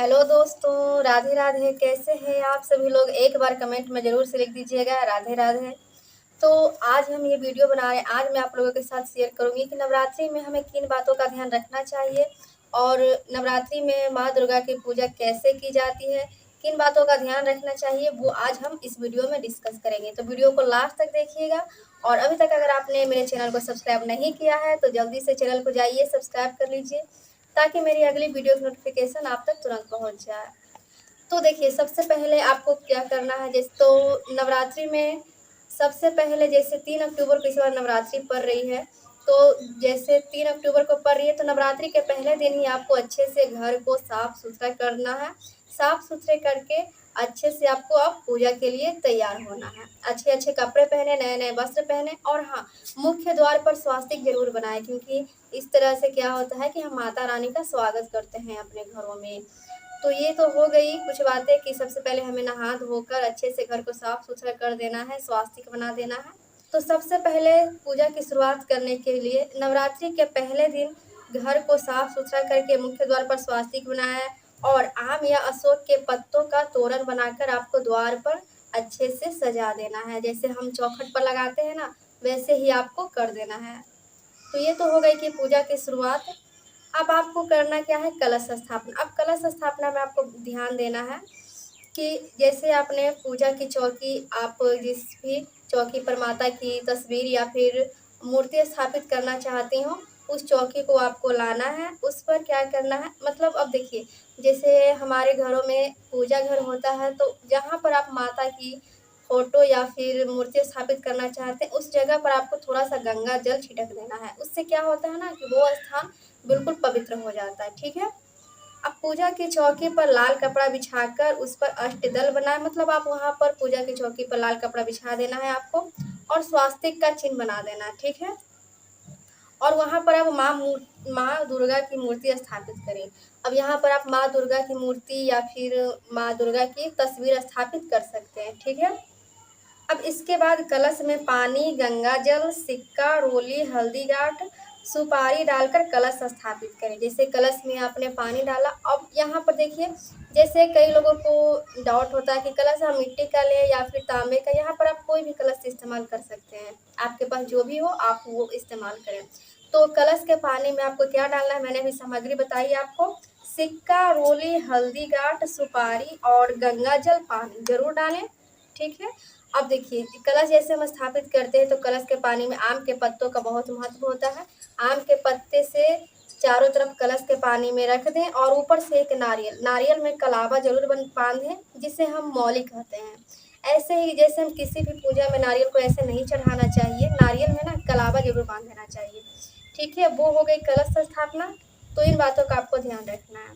Hello दोस्तों, राधे राधे। कैसे हैं आप सभी लोग? एक बार कमेंट में ज़रूर से लिख दीजिएगा राधे राधे। तो आज हम ये वीडियो बना रहे हैं। आज मैं आप लोगों के साथ शेयर करूंगी कि नवरात्रि में हमें किन बातों का ध्यान रखना चाहिए और नवरात्रि में माँ दुर्गा की पूजा कैसे की जाती है, किन बातों का ध्यान रखना चाहिए, वो आज हम इस वीडियो में डिस्कस करेंगे। तो वीडियो को लास्ट तक देखिएगा। और अभी तक अगर आपने मेरे चैनल को सब्सक्राइब नहीं किया है तो जल्दी से चैनल को जाइए, सब्सक्राइब कर लीजिए ताकि मेरी अगली वीडियो की नोटिफिकेशन आप तक तुरंत पहुंच जाए। तो देखिए, सबसे पहले आपको क्या करना है। जैसे तो नवरात्रि में सबसे पहले जैसे 3 अक्टूबर को इस बार नवरात्रि पड़ रही है, तो जैसे 3 अक्टूबर को पड़ रही है तो नवरात्रि के पहले दिन ही आपको अच्छे से घर को साफ सुथरा करना है। साफ सुथरे करके अच्छे से आपको अब पूजा के लिए तैयार होना है। अच्छे अच्छे कपड़े पहने, नए नए वस्त्र पहने, और हाँ, मुख्य द्वार पर स्वास्तिक जरूर बनाए, क्योंकि इस तरह से क्या होता है कि हम माता रानी का स्वागत करते हैं अपने घरों में। तो ये तो हो गई कुछ बातें कि सबसे पहले हमें नहा धोकर अच्छे से घर को साफ सुथरा कर देना है, स्वास्तिक बना देना है। तो सबसे पहले पूजा की शुरुआत करने के लिए नवरात्रि के पहले दिन घर को साफ सुथरा करके मुख्य द्वार पर स्वास्तिक बनाया है, और आम या अशोक के पत्तों का तोरण बनाकर आपको द्वार पर अच्छे से सजा देना है। जैसे हम चौखट पर लगाते हैं ना, वैसे ही आपको कर देना है। तो ये तो हो गई कि पूजा की शुरुआत। अब आपको करना क्या है, कलश स्थापना। अब कलश स्थापना में आपको ध्यान देना है कि जैसे आपने पूजा की चौकी, आप जिस भी चौकी पर माता की तस्वीर या फिर मूर्ति स्थापित करना चाहती हो, उस चौकी को आपको लाना है। उस पर क्या करना है, मतलब अब देखिए, जैसे हमारे घरों में पूजा घर होता है, तो जहाँ पर आप माता की फोटो या फिर मूर्ति स्थापित करना चाहते हैं, उस जगह पर आपको थोड़ा सा गंगा जल छिटक देना है। उससे क्या होता है ना कि वो स्थान बिल्कुल पवित्र हो जाता है। ठीक है। अब पूजा की चौकी पर लाल कपड़ा बिछाकर उस पर अष्टदल बनाए, मतलब आप वहां पर पूजा की चौकी पर लाल कपड़ा बिछा देना है आपको, और स्वास्तिक का चिन्ह बना देना है। ठीक है। और वहां पर आप माँ दुर्गा की मूर्ति स्थापित करें। अब यहाँ पर आप माँ दुर्गा की मूर्ति या फिर माँ दुर्गा की तस्वीर स्थापित कर सकते हैं। ठीक है। अब इसके बाद कलश में पानी, गंगा जल, सिक्का, रोली, हल्दी गांठ, सुपारी डालकर कलश स्थापित करें। जैसे कलश में आपने पानी डाला, अब यहाँ पर देखिए, जैसे कई लोगों को डाउट होता है कि कलश हम मिट्टी का लें या फिर तांबे का। यहाँ पर आप कोई भी कलश इस्तेमाल कर सकते हैं, आपके पास जो भी हो आप वो इस्तेमाल करें। तो कलश के पानी में आपको क्या डालना है, मैंने भी सामग्री बताई आपको। सिक्का, रोली, हल्दी गांठ, सुपारी और गंगा जल, पानी जरूर डालें। ठीक है। अब देखिए, कलश जैसे हम स्थापित करते हैं तो कलश के पानी में आम के पत्तों का बहुत महत्व होता है। आम के पत्ते से चारों तरफ कलश के पानी में रख दें, और ऊपर से एक नारियल नारियल में कलावा जरूर बांधें, जिसे हम मौली कहते हैं। ऐसे ही जैसे हम किसी भी पूजा में नारियल को ऐसे नहीं चढ़ाना चाहिए, नारियल में ना कलावा जरूर बांध देना चाहिए। ठीक है। वो हो गई कलश स्थापना। तो इन बातों का आपको ध्यान रखना है।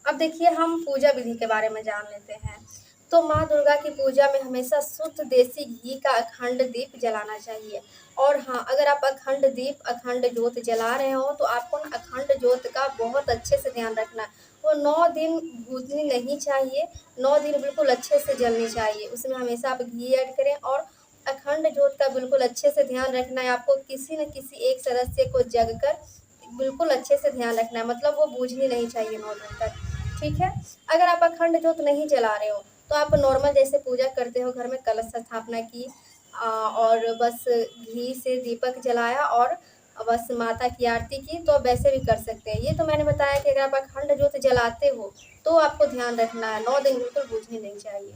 अब देखिए, हम पूजा विधि के बारे में जान लेते हैं। तो माँ दुर्गा की पूजा में हमेशा शुद्ध देसी घी का अखंड दीप जलाना चाहिए। और हाँ, अगर आप अखंड दीप, अखंड ज्योत जला रहे हो तो आपको ना अखंड ज्योत का बहुत अच्छे से ध्यान रखना है। वो 9 दिन बुझनी नहीं चाहिए, 9 दिन बिल्कुल अच्छे से जलनी चाहिए। उसमें हमेशा आप घी ऐड करें, और अखंड ज्योत का बिल्कुल अच्छे से ध्यान रखना है। आपको किसी न किसी एक सदस्य को जग कर बिल्कुल अच्छे से ध्यान रखना है, मतलब वो बूझनी नहीं चाहिए 9 दिन तक। ठीक है। अगर आप अखंड ज्योत नहीं जला रहे हो तो आप नॉर्मल जैसे पूजा करते हो घर में, कलश स्थापना की, और बस घी से दीपक जलाया और बस माता की आरती की, तो वैसे भी कर सकते हैं। ये तो मैंने बताया कि अगर आप अखंड ज्योत जलाते हो तो आपको ध्यान रखना है, 9 दिन बिल्कुल बूझनी नहीं चाहिए।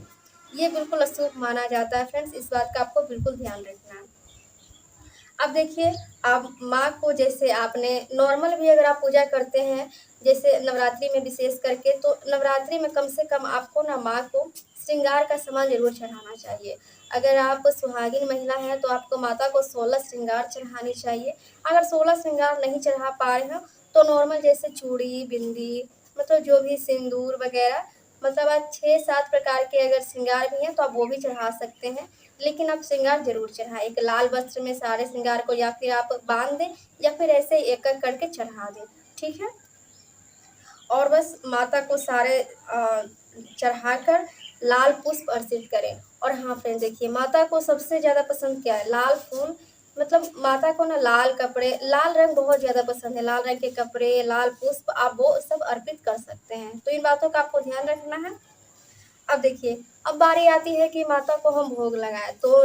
ये बिल्कुल अशुभ माना जाता है फ्रेंड्स, इस बात का आपको बिल्कुल ध्यान रखना है। अब देखिए, आप माँ को जैसे आपने नॉर्मल भी अगर आप पूजा करते हैं, जैसे नवरात्रि में विशेष करके, तो नवरात्रि में कम से कम आपको ना माँ को श्रृंगार का सामान जरूर चढ़ाना चाहिए। अगर आप सुहागिन महिला हैं तो आपको माता को 16 श्रृंगार चढ़ानी चाहिए। अगर 16 श्रृंगार नहीं चढ़ा पा रहे हो तो नॉर्मल जैसे चूड़ी, बिंदी, मतलब जो भी सिंदूर वगैरह, मतलब आप 6-7 प्रकार के अगर श्रृंगार भी हैं तो आप वो भी चढ़ा सकते हैं। लेकिन आप श्रृंगार जरूर चढ़ाएं। एक लाल वस्त्र में सारे श्रृंगार को या फिर आप बांध दें, या फिर ऐसे एक एक करके चढ़ा दें। ठीक है। और बस माता को सारे चढ़ाकर लाल पुष्प अर्पित करें। और हाँ फ्रेंड, देखिए, माता को सबसे ज़्यादा पसंद क्या है, लाल फूल मतलब माता को ना लाल कपड़े, लाल रंग बहुत ज़्यादा पसंद है, लाल रंग के कपड़े, लाल पुष्प आप वो सब अर्पित कर सकते हैं। तो इन बातों का आपको ध्यान रखना है। अब देखिए, अब बारी आती है कि माता को हम भोग लगाएँ, तो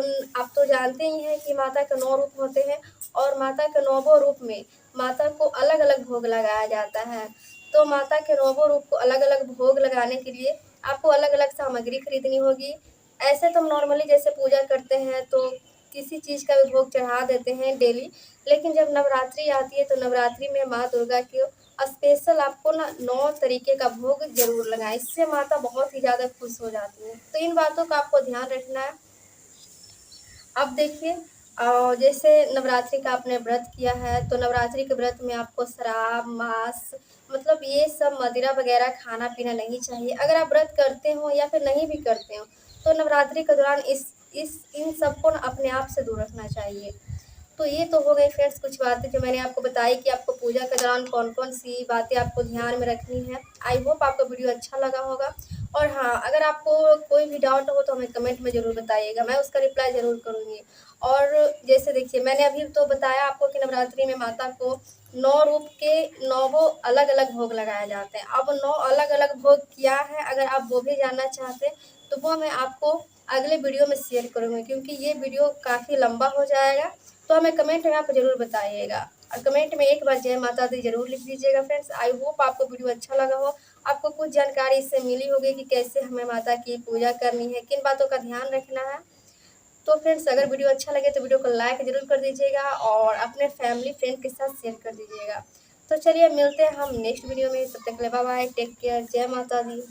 आप तो जानते ही हैं कि माता के 9 रूप होते हैं और माता के 9 रूप में माता को अलग-अलग भोग लगाया जाता है। तो माता के 9 रूप को अलग-अलग भोग लगाने के लिए आपको अलग-अलग सामग्री खरीदनी होगी। ऐसे तो हम नॉर्मली जैसे पूजा करते हैं तो किसी चीज़ का भी भोग चढ़ा देते हैं डेली, लेकिन जब नवरात्रि आती है तो नवरात्रि में माँ दुर्गा के स्पेशल आपको ना 9 तरीके का भोग ज़रूर लगाएँ, इससे माता बहुत ही ज़्यादा खुश हो जाती हैं। तो इन बातों का आपको ध्यान रखना है। अब देखिए जैसे नवरात्रि का आपने व्रत किया है, तो नवरात्रि के व्रत में आपको शराब, मांस मतलब ये सब मदिरा वगैरह खाना-पीना नहीं चाहिए। अगर आप व्रत करते हो या फिर नहीं भी करते हो, तो नवरात्रि के दौरान इस इन सब को ना अपने आप से दूर रखना चाहिए। तो ये तो हो गई फ्रेंड्स कुछ बातें जो मैंने आपको बताई कि आपको पूजा के दौरान कौन-कौन सी बातें आपको ध्यान में रखनी है। आई होप आपको वीडियो अच्छा लगा होगा और हाँ, अगर आपको कोई भी डाउट हो तो हमें कमेंट में ज़रूर बताइएगा, मैं उसका रिप्लाई ज़रूर करूँगी। और जैसे देखिए मैंने अभी तो बताया आपको कि नवरात्रि में माता को 9 रूप के 9 अलग-अलग भोग लगाए जाते हैं। अब 9 अलग-अलग भोग क्या है अगर आप वो भी जानना चाहते हैं, तो वो मैं आपको अगले वीडियो में शेयर करूँगी क्योंकि ये वीडियो काफ़ी लंबा हो जाएगा। तो हमें कमेंट में आप ज़रूर बताइएगा और कमेंट में एक बार जय माता दी ज़रूर लिख दीजिएगा फ्रेंड्स। आई होप आपको वीडियो अच्छा लगा हो, आपको कुछ जानकारी इससे मिली होगी कि कैसे हमें माता की पूजा करनी है, किन बातों का ध्यान रखना है। तो फ्रेंड्स अगर वीडियो अच्छा लगे तो वीडियो को लाइक ज़रूर कर दीजिएगा और अपने फैमिली फ्रेंड के साथ शेयर कर दीजिएगा। तो चलिए मिलते हैं हम नेक्स्ट वीडियो में, तब तक के लिए बाय बाय, टेक केयर, जय माता दी।